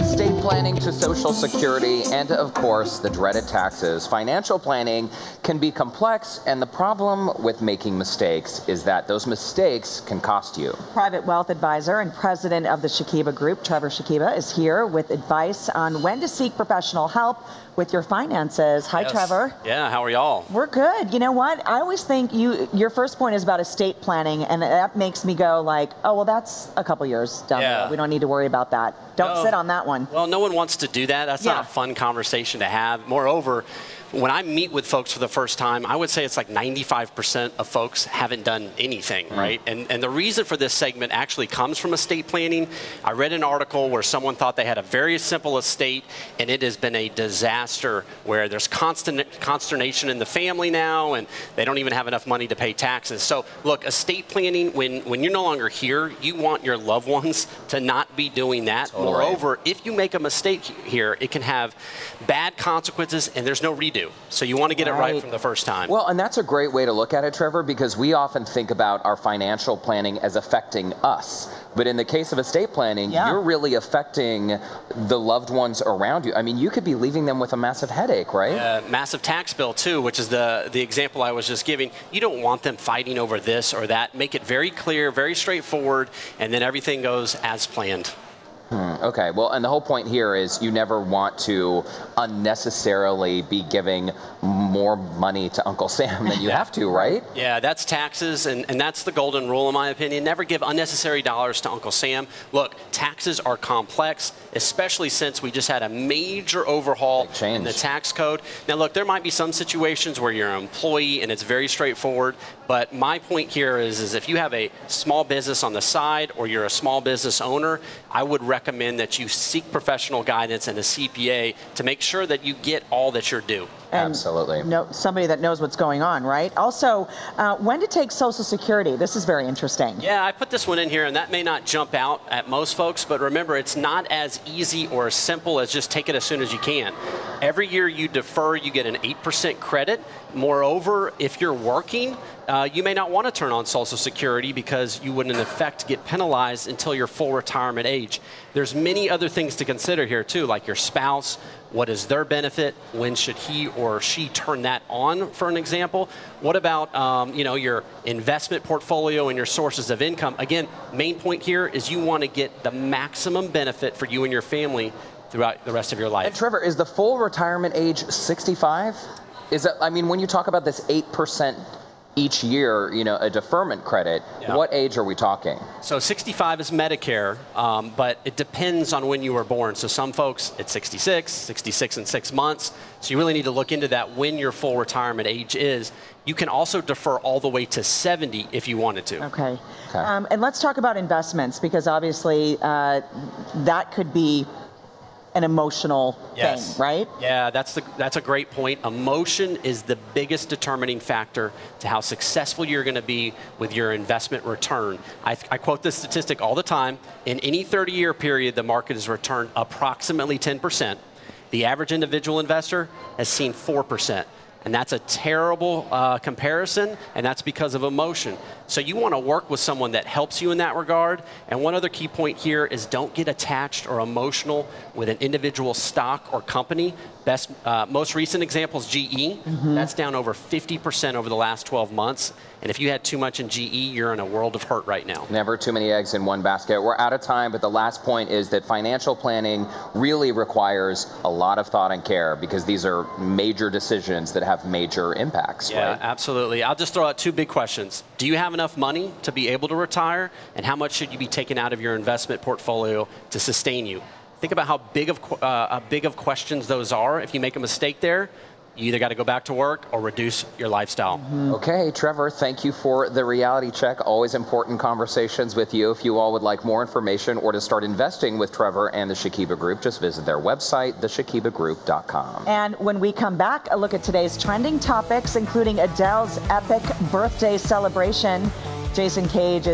estate planning to Social Security, and of course, the dreaded taxes. Financial planning can be complex, and the problem with making mistakes is that those mistakes can cost you. Private wealth advisor and president of the Shakiba Group, Trevor Shakiba, is here with advice on when to seek professional help with your finances. Hi, yes. Trevor. Yeah, how are y'all? We're good. You know what? I always think your first point is about estate planning, and that makes me go like, oh, well, that's a couple years down the road. We don't need to worry about that. Don't sit on that one. Well, no one wants to do that. That's not a fun conversation to have. Moreover, when I meet with folks for the first time, I would say it's like 95% of folks haven't done anything, right? And the reason for this segment actually comes from estate planning. I read an article where someone thought they had a very simple estate, and it has been a disaster where there's constant consternation in the family now, and they don't even have enough money to pay taxes. So look, estate planning, when you're no longer here, you want your loved ones to not be doing that. Totally. Moreover, if you make a mistake here, it can have bad consequences, and there's no redo. So you want to get it right from the first time. Well, and that's a great way to look at it, Trevor, because we often think about our financial planning as affecting us. But in the case of estate planning, you're really affecting the loved ones around you. I mean, you could be leaving them with a massive headache, right? Massive tax bill, too, which is the example I was just giving. You don't want them fighting over this or that. Make it very clear, very straightforward, and then everything goes as planned. Okay, well, and the whole point here is you never want to unnecessarily be giving more money to Uncle Sam than you have to, right? Yeah, that's taxes, and that's the golden rule, in my opinion. Never give unnecessary dollars to Uncle Sam. Look, taxes are complex, especially since we just had a major overhaul in the tax code. Now, look, there might be some situations where you're an employee and it's very straightforward, but my point here is if you have a small business on the side or you're a small business owner, I would recommend that you seek professional guidance and a CPA to make sure that you get all that you're due. Absolutely. Somebody that knows what's going on, right? Also, when to take Social Security. This is very interesting. Yeah, I put this one in here, and that may not jump out at most folks, but remember, it's not as easy or as simple as just take it as soon as you can. Every year you defer, you get an 8% credit. Moreover, if you're working, you may not want to turn on Social Security because you would in effect get penalized until your full retirement age. There's many other things to consider here too, like your spouse. What is their benefit? When should he or she turn that on, for an example? What about your investment portfolio and your sources of income? Again, main point here is you want to get the maximum benefit for you and your family throughout the rest of your life. And Trevor, is the full retirement age 65? Is that, I mean, when you talk about this 8% each year, a deferment credit, what age are we talking? So 65 is Medicare, but it depends on when you were born. So some folks, it's 66 and 6 months. So you really need to look into that when your full retirement age is. You can also defer all the way to 70 if you wanted to. Okay. And let's talk about investments, because obviously that could be an emotional thing, right? Yeah, that's a great point. Emotion is the biggest determining factor to how successful you're going to be with your investment return. I quote this statistic all the time. In any 30-year period, the market has returned approximately 10%. The average individual investor has seen 4%. And that's a terrible comparison, and that's because of emotion. So you want to work with someone that helps you in that regard. And one other key point here is don't get attached or emotional with an individual stock or company. Most recent example is GE. That's down over 50% over the last 12 months. And if you had too much in GE, you're in a world of hurt right now. Never too many eggs in one basket. We're out of time, but the last point is that financial planning really requires a lot of thought and care, because these are major decisions that have major impacts, right? Absolutely. I'll just throw out two big questions. Do you have enough money to be able to retire? And how much should you be taking out of your investment portfolio to sustain you? Think about how big of questions those are. If you make a mistake there, you either got to go back to work or reduce your lifestyle. Okay, Trevor, thank you for the reality check. Always important conversations with you. If you all would like more information or to start investing with Trevor and the Shakiba Group, just visit their website, theshakibagroup.com. And when we come back, a look at today's trending topics, including Adele's epic birthday celebration. Jason Cage